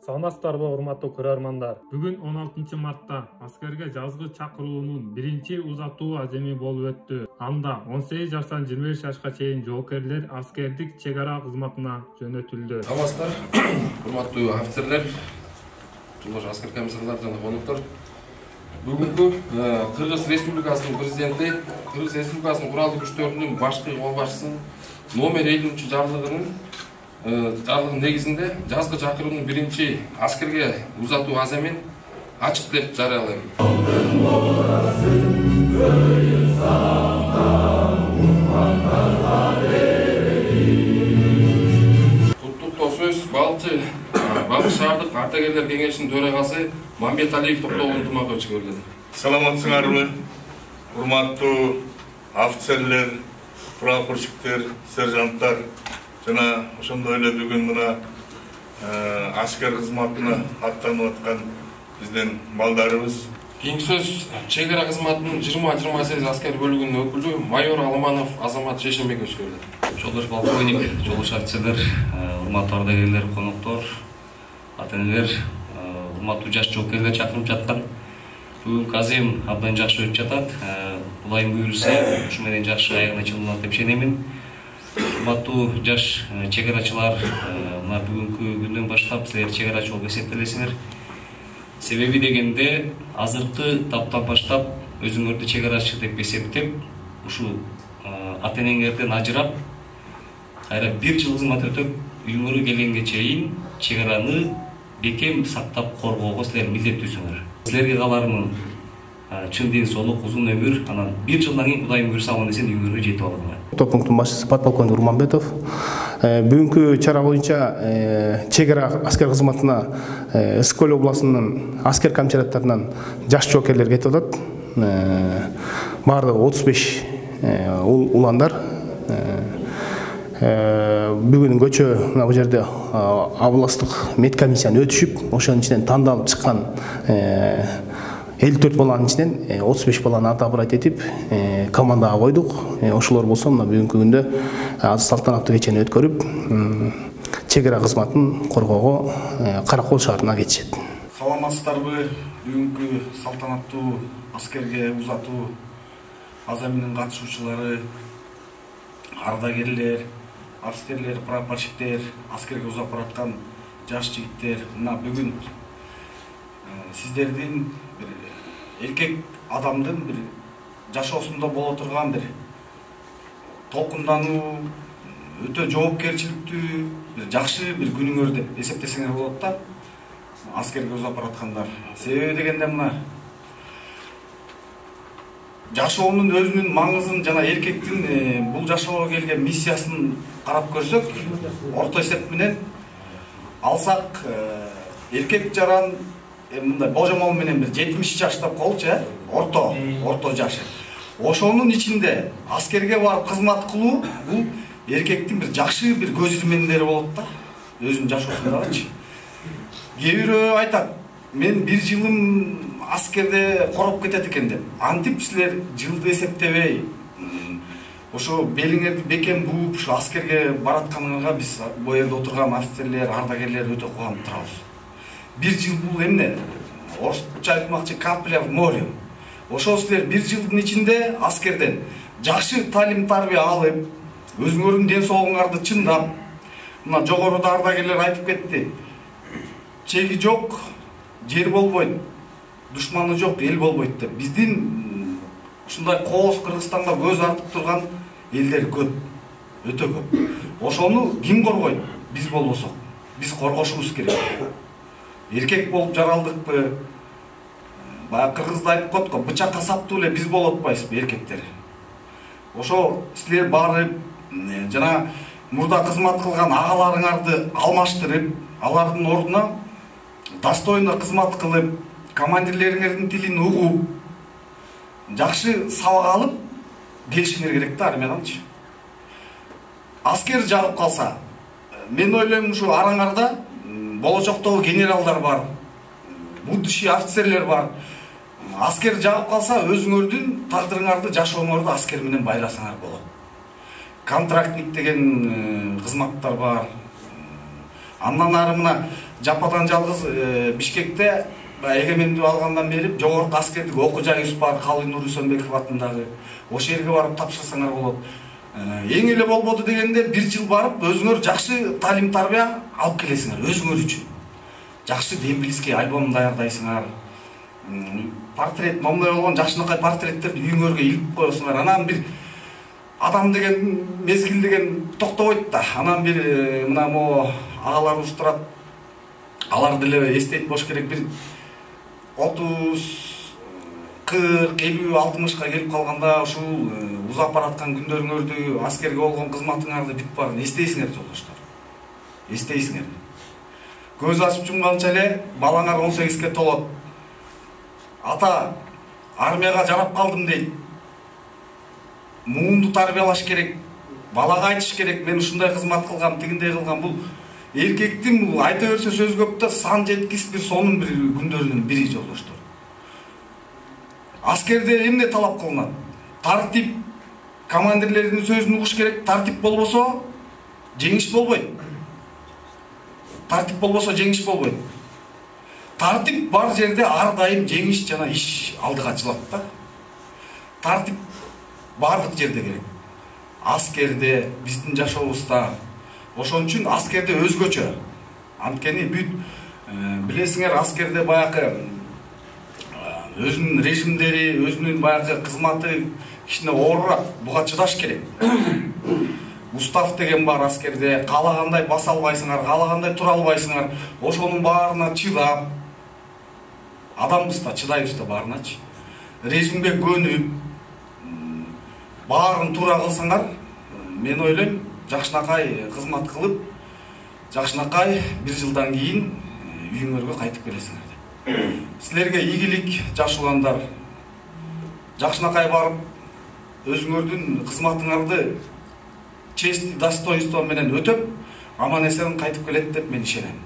Саламатсыздарбы, урматтуу көрөрмандар. Бүгүн 16 мартта аскерге жазгы чакыруунун биринчи узатуу аземи болуп өттү. Анда 18 жаштан 25 жашка чейин жоокерлер аскердик чек ара кызматына жөнөтүлдү. Саламатсыздар, урматтуу офицерлер, жолдош аскер комиссарлар жана коноктор. Бүгүнкү Кыргыз Республикасынын президенти, Кыргыз Республикасынын куралдуу күчтөрүнүн башкы колбашчысынын номер 50 жарлыгынын негизинде жазгы чакыруунун биринчи аскерге узатуу аземин ачык деп жарыялайм. Туттуктоо сөз Балык шаардык ардагерлер кеңешинин төрагасы Мамбеталиев Токтогул Ынтымаковичке берилет. Саламатсыңарбы, урматтуу офицерлер, прапорщиктер, сержанттар жана ошондой эле бүгүн мына аскер кызматына аттанып аткан биздин балдарыбыз. Кийинки сөз чек ара кызматынын 20-28 аскер бөлүгүнүн өкүлү майор Алманов Азамат Шешенбековичке берилет. Жолдош полковник, жолдош офицерлер, урматтуу ардагерлер, коноктор, ата-энелер, урматтуу жаш жоокерлер чакырып жаткан бүгүнкү азем абдан жакшы өтүп жатат. Булайым буюрса, ушу менен жакшы аягына чыгылат деп ишенемин. Урматтуу жаш чек арачылар, мына бүгүнкү күндөн баштап силер чек арачы болуп эсептелесиңер. Себеби дегенде азыркы таптан баштап өзүңөрдү чек арачы деп эсептеп, ушу ата-энеңерден ажырап, кайра 1 жыл кызмат өтүп, үйүңөргө келгенге чейин чек араны бекем сактап коргоого силер милдеттүүсүңөр. Силерге кааларымын чын ден соолук, узун өмүр, анан 1 жылдан кийин Кудайым буйрса аман эсен үйүңөргө жетип алыңар. Топ-пунктун башчысы подполковник Урманбетов. Бүгүнкү чара боюнча чек ара аскер кызматына Ысык-Көл областынын аскер комиссариаттарынан жаш жоокерлер кетип атат. Баардыгы 35 уландар. Бүгүн көчө мына бул жерде областтык медкомиссияны өтүшүп, ошонун ичинен тандалып чыккан 54 баланын ичинен 35 баланы атап этип командага койдук. Ошолор болсо мына бүгүнкү күндө аз салтанаттуу кечени өткөрүп, чек ара кызматын коргоого Каракол шаарына кетишет. Саламатсыздарбы, бүгүнкү салтанаттуу аскерге узатуу аземинин катышуучулары, ардагерлер, офицерлер, прапорщиктер, аскерге узап бараткан жаш жигиттер, мына бүгүн сиздердин эркек адамдын бир жашоосунда боло турган бир толкундануу, өтө жоопкерчиликтүү, бир жакшы бир күнүңөр деп эсептесеңер болот да, аскерге узап бараткандар. Себеби дегенде мына жашоонун өзүнүн маңызын жана эркектин бул жашоого келген миссиясын карап көрсөк, орто эсеп менен алсак эркек жаран мындай божомол менен бир 70 жаштап колчу, орто жашы. Ошонун ичинде аскерге барып кызмат кылуу бул эркектин бир жакшы бир көз ирмендери болот да, өзүнүн жашоосундагычы. Кээ бирөө айтат, мен 1 жылым аскерде короп кетет экен деп. Антип силер жылды эсептебей, ошо белиңерди бекем бууп, ушу аскерге баратканыңарга биз бу жерде отурган офицерлер, ардагерлер өтө кубанып турабыз. 1 жыл бул эмне? Орусча айтмакчы капля в море. Ошо силер 1 жылдын ичинде аскерден жакшы талим тарбия алып, өзүңөрдүн ден соолугуңарды чындап, мына жогоруда ардагерлер айтып кетти. Чеги жок, жер болбойт, душманы жок, эл болбойт деп. Биздин ушундай кооз Кыргызстанда көз артып турган элдер көп, өтө көп. Ошону ким коргойт? Биз болбосок. Биз коргошубуз керек. Эркек болуп жаралдыкпы? Баягы кыргызда айтып коет го, бычакка саптуу эле биз болуп атпайбызбы эркектер? Ошо силер барып, жана мурда кызмат кылган агаларыңарды алмаштырып, алардын ордуна достойно кызмат кылып, командирлериңердин тилин угуп, жакшы сабак алып келишиңер керек да армияданчы. Аскер жагып калса, мен ойлойм ушу араңарда болочоктогу генералдар бар, будущий офицерлер бар. Аскер жагып калса, өзүңөрдүн тагдырыңарды, жашооңорду аскер менен байласаңар болот. Контрактник деген кызматтар бар. Андан ары мына жападан жалгыз Бишкекте эгемендүү алгандан бери жогорку аскердик окуу жайыбыз бар, Калый Нур Үсөнбеков атындагы. Ошол жерге барып тапшырсаңар болот. Эң эле болбоду дегенде 1 жыл барып өзүңөр жакшы талим тарбия алып келесиңер өзүңөр үчүн. Жакшы дембилский альбом даярдайсыңар. Портрет момундай болгон жакшынакай портреттерди үйүңөргө илип коесуңар. Анан бир адам деген мезгил деген токтобойт да. Анан бир мына могу агаларыбыз турат. Алар деле эстейт болуш керек. Бир 30 40, 50, 60-ка келип калганда ушул узап бараткан күндөрүңөрдү, аскерге болгон кызматыңарды бүтүп барын эстейсиңер жолдоштор. Эстейсиңер. Көз ачып жумганча эле балаңар 18ге толот. Ата армияга жарап калдым дейт. Муунду тарбиялаш керек. Балага айтыш керек. Мен ушундай кызмат кылгам, тигиндей кылгам. Бул эркектин бул айта берсе сөз көп да сан жеткис бир сонун бир күндөрүнүн бири жолдоштор. Аскерде эмне талап кылынат? Тартип, командирлердин сөзүн угуш керек. Тартип болбосо жеңиш болбойт. Тартип болбосо жеңиш болбойт. Тартип бар жерде ар дайым жеңиш жана иш алдыга ачылат да. Тартип бардык жерде керек. Аскерде, биздин жашообузда. Ошон үчүн аскерде өзгөчө. Анткени бүт билесиңер, аскерде баягы өзүнүн режимдери, өзүнүн баягы кызматы кичине оорураак. Буга чыдаш керек. Устав деген бар аскерде. Каалагандай баса албайсыңар, каалагандай тура албайсыңар. Ошонун баарына чыдап, адамбыз да чыдайбыз да баарыначы. Режимге көнүп, баарын туура кылсаңар, мен ойлойм, жакшынакай кызмат кылып, жакшынакай 1 жылдан кийин үйүңөргө кайтып келесиңер. Силерге ийгилик жашууландар. Жакшынакай барып, өзүңөрдүн кызматыңарды честь, достоинство менен өтөп, аман эсен кайтып келет деп мен ишенем.